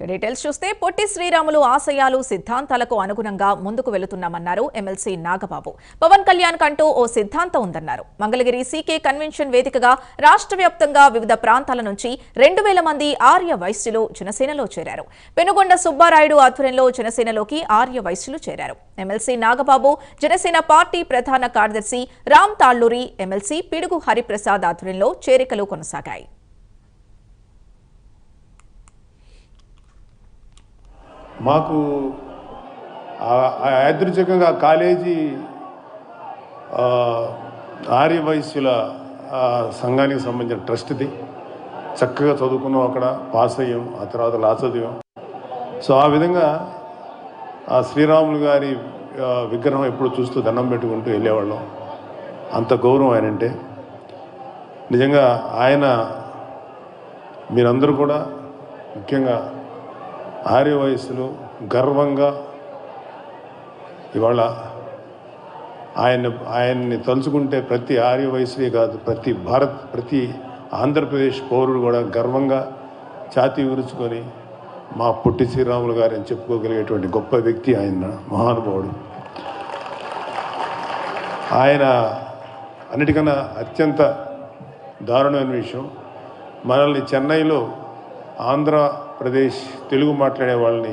Details చూస్తే పొట్టి శ్రీరాములు ఆశయాలు సిద్ధాంతాలకు అనుగుణంగా ముందుకు వెళుతున్నామన్నారు ఎమ్మెల్సీ నాగబాబు. పవన్ కళ్యాణ్ కంటూ ఓ సిద్ధాంతం ఉందన్నారు. మంగళగిరి సీకే కన్వెన్షన్ వేదికగా రాష్ట్ర వ్యాప్తంగా వివిధ ప్రాంతాల నుంచి 2000 మంది ఆర్య వైశ్యులు జనసేనలో చేరారు. పెనుగొండ సుబ్బారాయుడు ఆధ్వర్యంలో జనసేనలోకి ఆర్య వైశ్యులు చేరారు. ఎమ్మెల్సీ నాగబాబు జనసేన పార్టీ ప్రధాన కార్యదర్శి రామ్ తాళ్లూరి, ఎమ్మెల్సీ పిడుగు హరిప్రసాద్ ఆధ్వర్యంలో చేరికలు కొనసాగాయి. మాకు యాదృచ్ఛికంగా కాలేజీ ఆర్య వైశ్యుల సంఘానికి సంబంధించిన ట్రస్ట్ది చక్కగా చదువుకున్నాం, అక్కడ పాస్ అయ్యాం, ఆ తర్వాత లా చదివాం. సో ఆ విధంగా ఆ శ్రీరాములు గారి విగ్రహం ఎప్పుడు చూస్తూ దండం పెట్టుకుంటూ వెళ్ళేవాళ్ళం. అంత గౌరవం ఆయనంటే. నిజంగా ఆయన మీరందరూ కూడా ముఖ్యంగా ఆర్య వయస్సులు గర్వంగా ఇవాళ ఆయన్ని తలుచుకుంటే ప్రతి ఆర్య వయసులే కాదు, ప్రతి ఆంధ్రప్రదేశ్ పౌరుడు కూడా గర్వంగా ఛాతీ విరుచుకొని మా పొట్టి శ్రీరాములు గారు అని చెప్పుకోగలిగేటువంటి గొప్ప వ్యక్తి ఆయన, మహానుభావుడు. ఆయన అన్నిటికన్నా అత్యంత దారుణమైన విషయం, మనల్ని చెన్నైలో ఆంధ్రప్రదేశ్ తెలుగు మాట్లాడే వాళ్ళని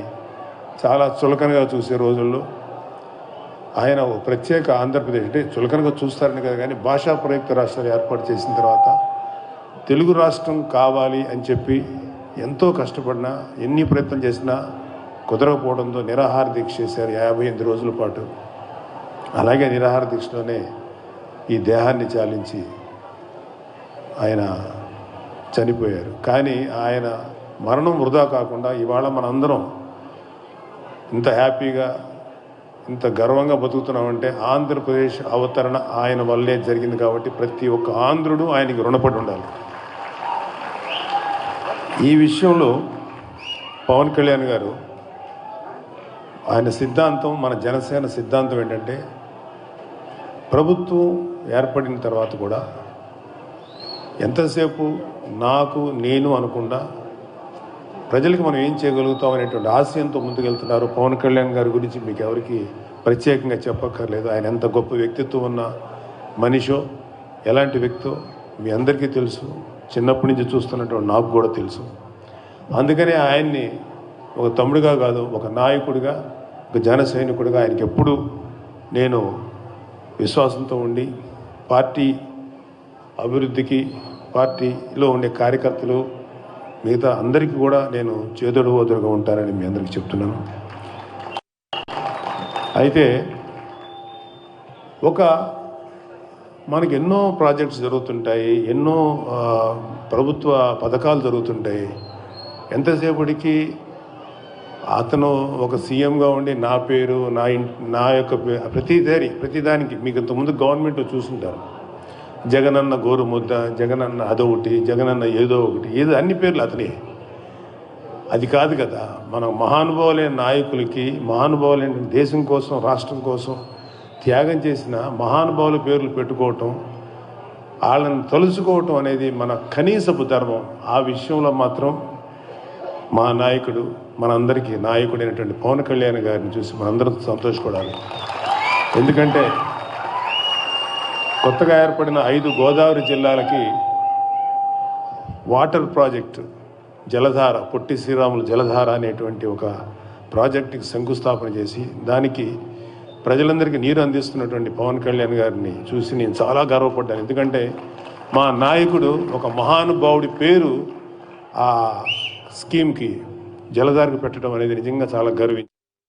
చాలా చులకనగా చూసే రోజుల్లో ఆయన ఒక ప్రత్యేక ఆంధ్రప్రదేశ్ అంటే చులకనగా చూస్తారని కదా, కానీ భాషా ప్రయుక్త రాష్ట్రాలు ఏర్పాటు చేసిన తర్వాత తెలుగు రాష్ట్రం కావాలి అని చెప్పి ఎంతో కష్టపడినా, ఎన్ని ప్రయత్నం చేసినా కుదరకపోవడంతో నిరాహార దీక్ష చేశారు 58 రోజుల పాటు. అలాగే నిరాహార దీక్షలోనే ఈ దేహాన్ని చాలించి ఆయన చనిపోయారు. కానీ ఆయన మరణం వృధా కాకుండా ఇవాళ మనందరం ఇంత హ్యాపీగా ఇంత గర్వంగా బతుకుతున్నామంటే ఆంధ్రప్రదేశ్ అవతరణ ఆయన వల్లే జరిగింది. కాబట్టి ప్రతి ఒక్క ఆంధ్రుడు ఆయనకి రుణపడి ఉండాలి. ఈ విషయంలో పవన్ కళ్యాణ్ గారు ఆయన సిద్ధాంతం, మన జనసేన సిద్ధాంతం ఏంటంటే, ప్రభుత్వం ఏర్పడిన తర్వాత కూడా ఎంతసేపు నాకు నేను అనకుండా ప్రజలకు మనం ఏం చేయగలుగుతాం అనేటువంటి ఆశయంతో ముందుకెళ్తున్నారు. పవన్ కళ్యాణ్ గారి గురించి మీకు ఎవరికి ప్రత్యేకంగా చెప్పక్కర్లేదు. ఆయన ఎంత గొప్ప వ్యక్తిత్వం ఉన్న మనిషో, ఎలాంటి వ్యక్తో మీ అందరికీ తెలుసు. చిన్నప్పటి నుంచి చూస్తున్నటువంటి నాకు కూడా తెలుసు. అందుకనే ఆయన్ని ఒక తమ్ముడిగా కాదు, ఒక నాయకుడిగా, ఒక జన సైనికుడిగా ఆయనకి ఎప్పుడు నేను విశ్వాసంతో ఉండి పార్టీ అభివృద్ధికి, పార్టీలో ఉండే కార్యకర్తలు మిగతా అందరికీ కూడా నేను చేదోడు ఓదురుగా ఉంటానని మీ అందరికీ చెప్తున్నాను. అయితే మనకి ఎన్నో ప్రాజెక్ట్స్ జరుగుతుంటాయి, ఎన్నో ప్రభుత్వ పథకాలు జరుగుతుంటాయి. ఎంతసేపటికి అతను ఒక సీఎంగా ఉండి నా పేరు, నా యొక్క ప్రతిదానికి మీకు ఇంతకుముందు గవర్నమెంట్ చూసుంటారు. జగనన్న గోరు ముద్ద, జగనన్న అదొకటి, జగనన్న ఏదో ఒకటి, అన్ని పేర్లు అతనే. అది కాదు కదా. మన మహానుభావులైన నాయకులకి, మహానుభావులైన దేశం కోసం, రాష్ట్రం కోసం త్యాగం చేసిన మహానుభావుల పేర్లు పెట్టుకోవటం, వాళ్ళని తలుచుకోవటం అనేది మన కనీసపు ధర్మం. ఆ విషయంలో మాత్రం మా నాయకుడు, మనందరికీ నాయకుడైనటువంటి పవన్ కళ్యాణ్ గారిని చూసి మనందరం సంతోషపడాలి. ఎందుకంటే కొత్తగా ఏర్పడిన 5 గోదావరి జిల్లాలకి వాటర్ ప్రాజెక్టు జలధార, పొట్టి శ్రీరాములు జలధార అనేటువంటి ఒక ప్రాజెక్టుకి శంకుస్థాపన చేసి దానికి ప్రజలందరికీ నీరు అందిస్తున్నటువంటి పవన్ కళ్యాణ్ గారిని చూసి నేను చాలా గర్వపడ్డాను. ఎందుకంటే మా నాయకుడు ఒక మహానుభావుడి పేరు ఆ స్కీమ్కి, జలధారకు పెట్టడం అనేది నిజంగా చాలా గర్వించాను.